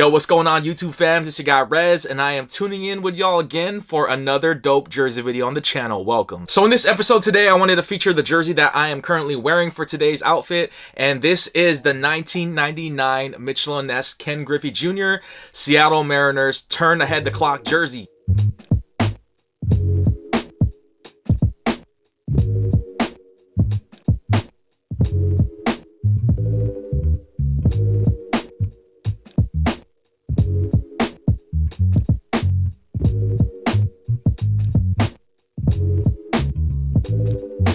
Yo, what's going on, YouTube fams? It's your guy Rez, and I am tuning in with y'all again for another dope jersey video on the channel. Welcome. So in this episode today, I wanted to feature the jersey that I am currently wearing for today's outfit, and this is the 1999 Mitchell & Ness Ken Griffey Jr. Seattle Mariners Turn Ahead the Clock jersey.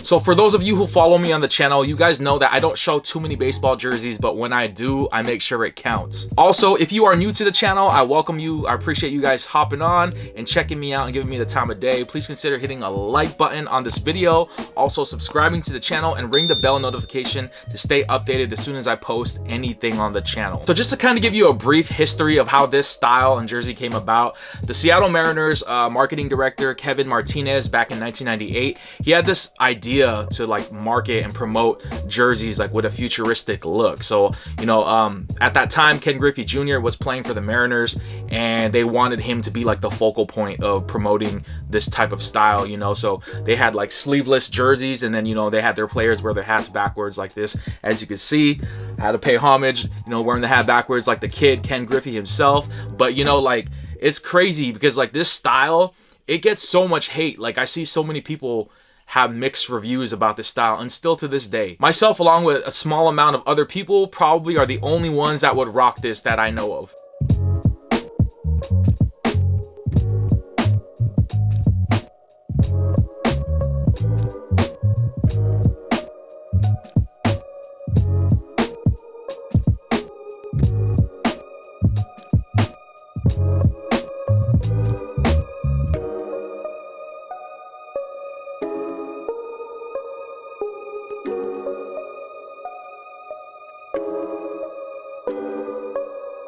So for those of you who follow me on the channel, you guys know that I don't show too many baseball jerseys, but when I do, I make sure it counts. Also, if you are new to the channel, I welcome you. I appreciate you guys hopping on and checking me out and giving me the time of day. Please consider hitting a like button on this video, also subscribing to the channel and ring the bell notification to stay updated as soon as I post anything on the channel. So just to kind of give you a brief history of how this style and jersey came about, the Seattle Mariners marketing director, Kevin Martinez, back in 1998, he had this idea to like market and promote jerseys like with a futuristic look. So at that time, Ken Griffey Jr. was playing for the Mariners, and they wanted him to be like the focal point of promoting this type of style. So they had like sleeveless jerseys, and then they had their players wear their hats backwards like this. As you can see, I had to pay homage, wearing the hat backwards like the kid Ken Griffey himself. But like, it's crazy because like this style, it gets so much hate. Like I see so many people have mixed reviews about this style, and still to this day, myself along with a small amount of other people probably are the only ones that would rock this that I know of.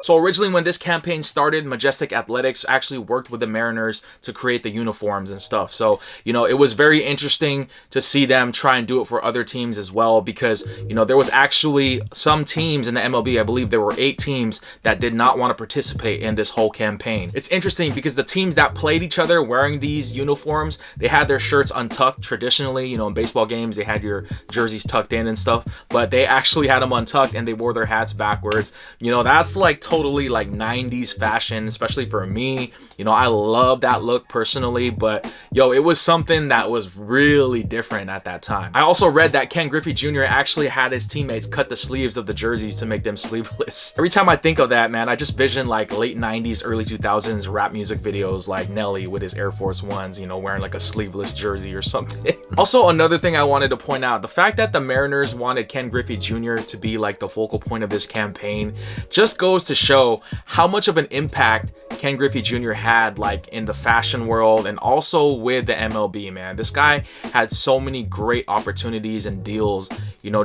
So originally when this campaign started, Majestic Athletics actually worked with the Mariners to create the uniforms and stuff. So, it was very interesting to see them try and do it for other teams as well, because, there was actually some teams in the MLB, I believe there were 8 teams that did not want to participate in this whole campaign. It's interesting because the teams that played each other wearing these uniforms, they had their shirts untucked traditionally. In baseball games, they had your jerseys tucked in and stuff, but they actually had them untucked and they wore their hats backwards. That's like totally like 90s fashion, especially for me. I love that look personally, but it was something that was really different at that time. I also read that Ken Griffey Jr. actually had his teammates cut the sleeves of the jerseys to make them sleeveless. Every time I think of that, man, I just vision like late 90s, early 2000s rap music videos like Nelly with his Air Force Ones, wearing like a sleeveless jersey or something. Also, another thing I wanted to point out, the fact that the Mariners wanted Ken Griffey Jr. to be like the focal point of this campaign just goes to show how much of an impact Ken Griffey Jr. had like in the fashion world and also with the MLB, man. This guy had so many great opportunities and deals,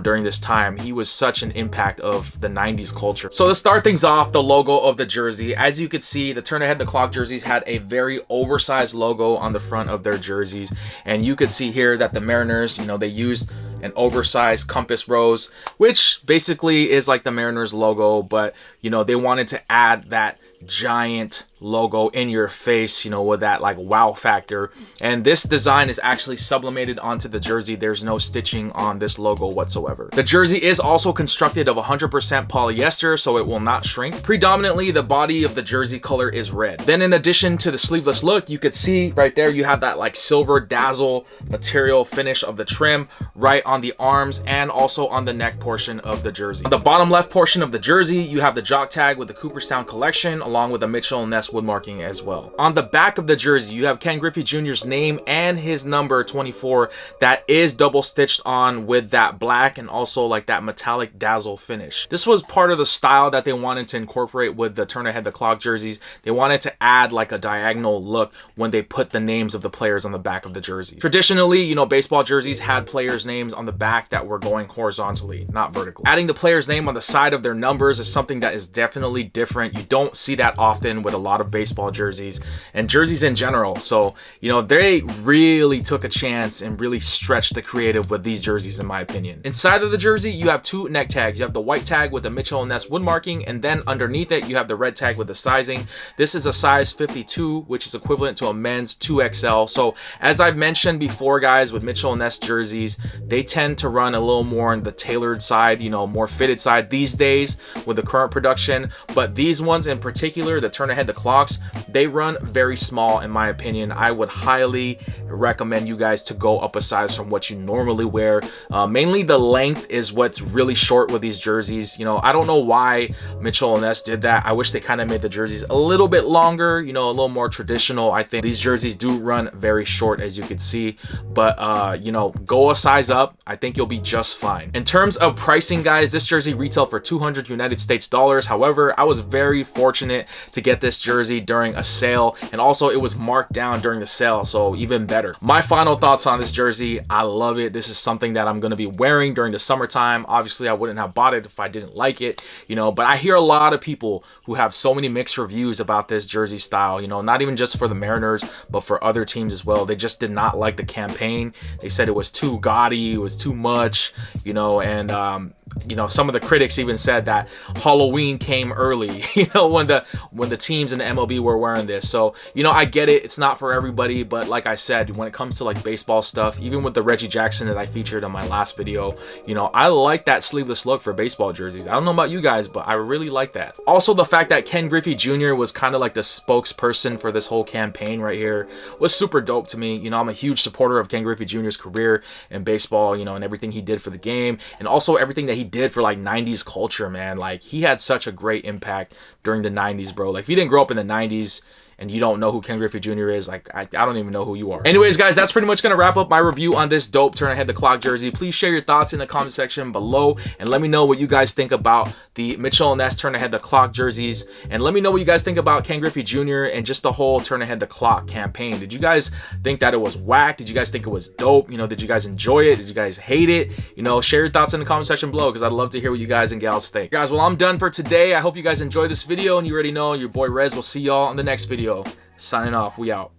during this time. He was such an impact of the 90s culture. So to start things off, the logo of the jersey, as you could see, the Turn Ahead the Clock jerseys had a very oversized logo on the front of their jerseys. And you could see here that the Mariners, they used an oversized compass rose, which basically is like the Mariners logo, but they wanted to add that giant logo in your face, with that like wow factor. And this design is actually sublimated onto the jersey. There's no stitching on this logo whatsoever. The jersey is also constructed of 100% polyester, so it will not shrink. Predominantly, the body of the jersey color is red. Then in addition to the sleeveless look, you could see right there, you have that like silver dazzle material finish of the trim right on the arms and also on the neck portion of the jersey. On the bottom left portion of the jersey, you have the jock tag with the Cooperstown collection along with the Mitchell & Ness wood marking as well. On the back of the jersey, you have Ken Griffey Jr.'s name and his number 24 that is double stitched on with that black and also like that metallic dazzle finish. This was part of the style that they wanted to incorporate with the Turn Ahead the Clock jerseys. They wanted to add like a diagonal look when they put the names of the players on the back of the jersey. Traditionally, baseball jerseys had players' names on the back that were going horizontally, not vertically. Adding the player's name on the side of their numbers is something that is definitely different. You don't see that often with a lot of of baseball jerseys and jerseys in general. So, you know, they really took a chance and really stretched the creative with these jerseys, in my opinion. Inside of the jersey, you have two neck tags. You have the white tag with the Mitchell and Ness wood marking, and then underneath it, you have the red tag with the sizing. This is a size 52, which is equivalent to a men's 2XL. So, as I've mentioned before, guys, with Mitchell and Ness jerseys, they tend to run a little more on the tailored side, you know, more fitted side these days with the current production. But these ones in particular, the turn ahead the clocks, they run very small, in my opinion. I would highly recommend you guys to go up a size from what you normally wear. Mainly the length is what's really short with these jerseys. You know, I don't know why Mitchell and Ness did that. I wish they kind of made the jerseys a little bit longer, you know, a little more traditional. I think these jerseys do run very short, as you can see, but you know, go a size up. I think you'll be just fine. In terms of pricing, guys, this jersey retailed for 200 United States dollars. However, I was very fortunate to get this jersey during a sale, and also it was marked down during the sale, so even better. My final thoughts on this jersey: I love it. This is something that I'm going to be wearing during the summertime. Obviously, I wouldn't have bought it if I didn't like it, you know, but I hear a lot of people who have so many mixed reviews about this jersey style, you know, not even just for the Mariners, but for other teams as well. They just did not like the campaign. They said it was too gaudy, it was too much, you know, and you know, some of the critics even said that Halloween came early, you know, when the teams in the MLB were wearing this. So, you know, I get it. It's not for everybody, but like I said, when it comes to like baseball stuff, even with the Reggie Jackson that I featured on my last video, you know, I like that sleeveless look for baseball jerseys. I don't know about you guys, but I really like that. Also, the fact that Ken Griffey Jr. was kind of like the spokesperson for this whole campaign right here was super dope to me. You know, I'm a huge supporter of Ken Griffey Jr.'s career in baseball, you know, and everything he did for the game, and also everything that he did for like 90s culture, man. Like, he had such a great impact during the 90s, bro. Like, if you didn't grow up in the 90s and you don't know who Ken Griffey Jr. is, like, I don't even know who you are. Anyways, guys, that's pretty much gonna wrap up my review on this dope turn ahead the clock jersey. Please share your thoughts in the comment section below, and let me know what you guys think about the Mitchell and Ness turn ahead the clock jerseys, and let me know what you guys think about Ken Griffey Jr. and just the whole turn ahead the clock campaign. Did you guys think that it was whack? Did you guys think it was dope? You know, did you guys enjoy it? Did you guys hate it? You know, share your thoughts in the comment section below, because I'd love to hear what you guys and gals think. Guys, well, I'm done for today. I hope you guys enjoyed this video, and you already know your boy Rez will see y'all in the next video. Signing off. We out.